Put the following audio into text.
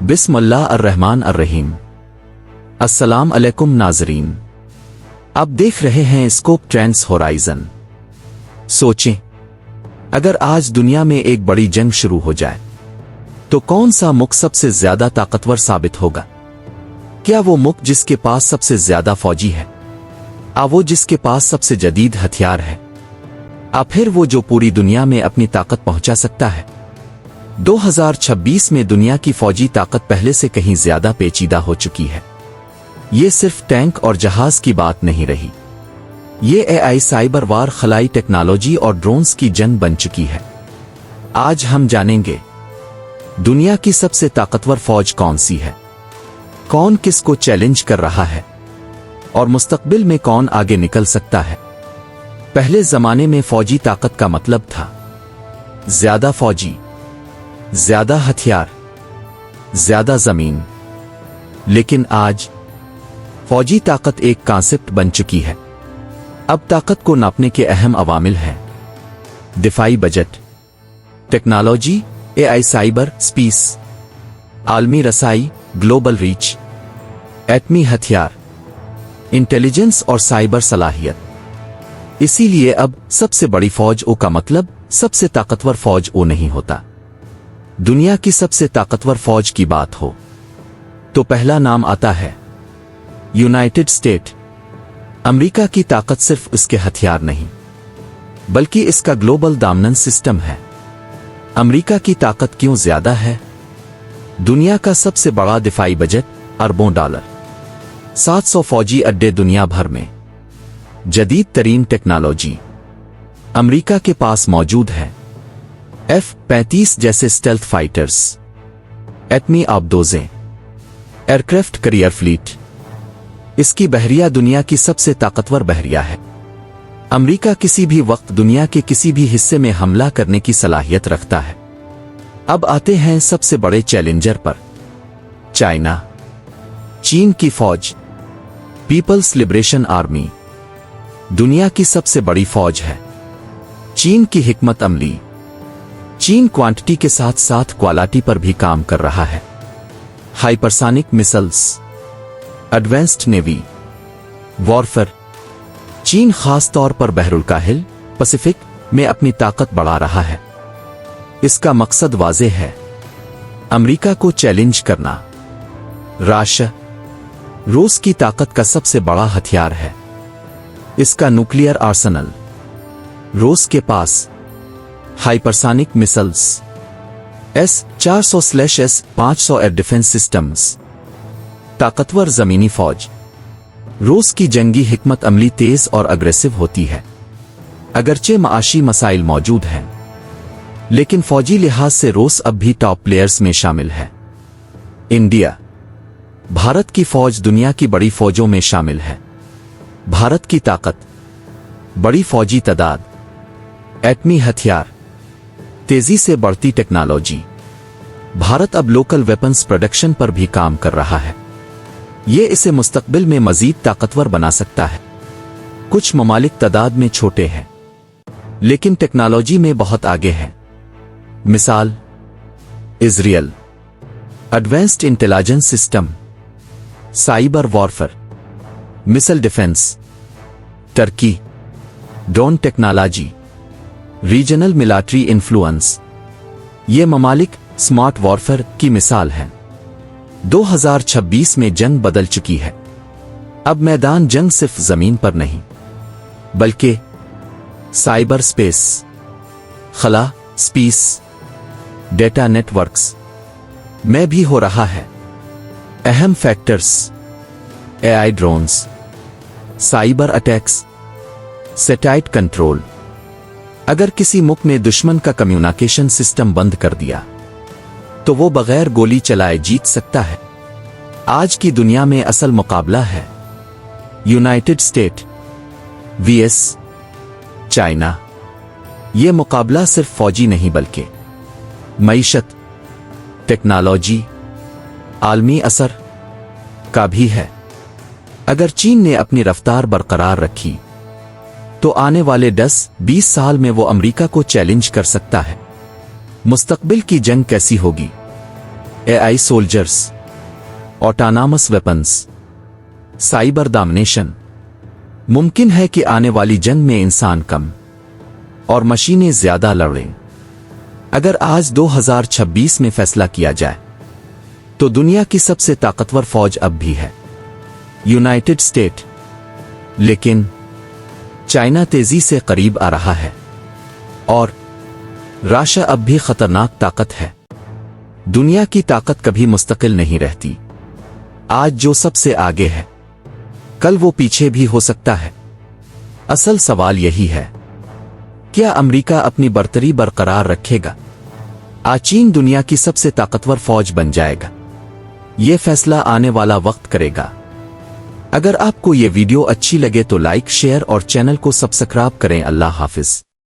बिस्मिल्लाह अर्रहमान अर्रहीम। अस्सलाम अलैकुम नाज़रीन, आप देख रहे हैं स्कोप ट्रेंड्स होराइजन। सोचें, अगर आज दुनिया में एक बड़ी जंग शुरू हो जाए तो कौन सा मुल्क सबसे ज्यादा ताकतवर साबित होगा? क्या वो मुल्क जिसके पास सबसे ज्यादा फौजी है, वो जिसके पास सबसे जदीद हथियार है, फिर वो जो पूरी दुनिया में अपनी ताकत पहुंचा सकता है? 2026 में दुनिया की फौजी ताकत पहले से कहीं ज्यादा पेचीदा हो चुकी है। ये सिर्फ टैंक और जहाज की बात नहीं रही, ये एआई, साइबर वार, खलाई टेक्नोलॉजी और ड्रोन्स की जंग बन चुकी है। आज हम जानेंगे दुनिया की सबसे ताकतवर फौज कौन सी है, कौन किसको चैलेंज कर रहा है और मुस्तकबिल में कौन आगे निकल सकता है। पहले जमाने में फौजी ताकत का मतलब था ज्यादा फौजी, ज्यादा हथियार, ज्यादा जमीन। लेकिन आज फौजी ताकत एक कॉन्सेप्ट बन चुकी है। अब ताकत को नापने के अहम अवामिल हैं दिफाई budget, technology, AI, cyber space, आलमी रसाई, ग्लोबल रीच, एटमी हथियार, इंटेलिजेंस और साइबर सलाहियत। इसीलिए अब सबसे बड़ी फौज ओ का मतलब सबसे ताकतवर फौज ओ नहीं होता। दुनिया की सबसे ताकतवर फौज की बात हो तो पहला नाम आता है यूनाइटेड स्टेट। अमेरिका की ताकत सिर्फ उसके हथियार नहीं बल्कि इसका ग्लोबल डोमिनेंस सिस्टम है। अमेरिका की ताकत क्यों ज्यादा है? दुनिया का सबसे बड़ा दिफाई बजट अरबों डॉलर, 700 फौजी अड्डे दुनिया भर में, जदीद तरीन टेक्नोलॉजी अमेरिका के पास मौजूद है। F-35 जैसे स्टेल्थ फाइटर्स, एटमी आबदोजें, एयरक्राफ्ट करियर फ्लीट। इसकी बहरिया दुनिया की सबसे ताकतवर बहरिया है। अमेरिका किसी भी वक्त दुनिया के किसी भी हिस्से में हमला करने की सलाहियत रखता है। अब आते हैं सबसे बड़े चैलेंजर पर, चाइना। चीन की फौज पीपल्स लिबरेशन आर्मी दुनिया की सबसे बड़ी फौज है। चीन की हिकमत अमली, चीन क्वांटिटी के साथ साथ क्वालिटी पर भी काम कर रहा है। Hypersonic missiles, advanced navy, warfare. चीन खास तौर पर बहरुल काहिल, पैसिफिक में अपनी ताकत बढ़ा रहा है। इसका मकसद वाज़ेह है, अमेरिका को चैलेंज करना। रशिया रूस की ताकत का सबसे बड़ा हथियार है, इसका न्यूक्लियर आर्सेनल। रूस के पास hypersonic missiles, S-400/S-500 air defence systems, ताकतवर जमीनी फौज। रूस की जंगी हिकमत अमली तेज और अग्रेसिव होती है। अगरचे माशी मसाइल मौजूद हैं, लेकिन फौजी लिहाज से रूस अब भी टॉप प्लेयर्स में शामिल है। इंडिया, भारत की फौज दुनिया की बड़ी फौजों में शामिल है। भारत की ताकत, बड़ी फौजी तादाद, एटमी हथियार, तेजी से बढ़ती टेक्नोलॉजी। भारत अब लोकल वेपन्स प्रोडक्शन पर भी काम कर रहा है। ये इसे मुस्तकबिल में मजीद ताकतवर बना सकता है। कुछ ममालिक तादाद में छोटे हैं लेकिन टेक्नोलॉजी में बहुत आगे हैं। मिसाल, Israel, advanced intelligence system, cyber warfare, missile defence. Turkey, drone technology, regional military influence. ये ममालिक स्मार्ट वॉरफेयर की मिसाल हैं। 2026 में जंग बदल चुकी है। अब मैदान जंग सिर्फ जमीन पर नहीं बल्कि साइबर स्पेस, खला स्पेस, डेटा नेटवर्क्स में भी हो रहा है। अहम factors, AI, drones, cyber attacks, satellite control. अगर किसी मुल्क ने दुश्मन का कम्युनिकेशन सिस्टम बंद कर दिया तो वो बगैर गोली चलाए जीत सकता है। आज की दुनिया में असल मुकाबला है यूनाइटेड स्टेट vs चाइना। ये मुकाबला सिर्फ फौजी नहीं बल्कि मईशत, टेक्नोलॉजी, आलमी असर का भी है। अगर चीन ने अपनी रफ्तार बरकरार रखी तो आने वाले 10-20 साल में वो अमेरिका को चैलेंज कर सकता है। मुस्तकबिल की जंग कैसी होगी? AI soldiers, autonomous weapons, cyber domination. मुमकिन है कि आने वाली जंग में इंसान कम और मशीनें ज्यादा लड़ें। अगर आज 2026 में फैसला किया जाए तो दुनिया की सबसे ताकतवर फौज अब भी है यूनाइटेड स्टेट, लेकिन चाइना तेजी से करीब आ रहा है और रशिया अब भी खतरनाक ताकत है। दुनिया की ताकत कभी मुस्तकिल नहीं रहती। आज जो सबसे आगे है कल वो पीछे भी हो सकता है। असल सवाल यही है, क्या अमेरिका अपनी बरतरी बरकरार रखेगा? चीन दुनिया की सबसे ताकतवर फौज बन जाएगा? ये फैसला आने वाला वक्त करेगा। अगर आपको ये वीडियो अच्छी लगे तो लाइक, शेयर और चैनल को सब्सक्राइब करें। अल्लाह हाफिज।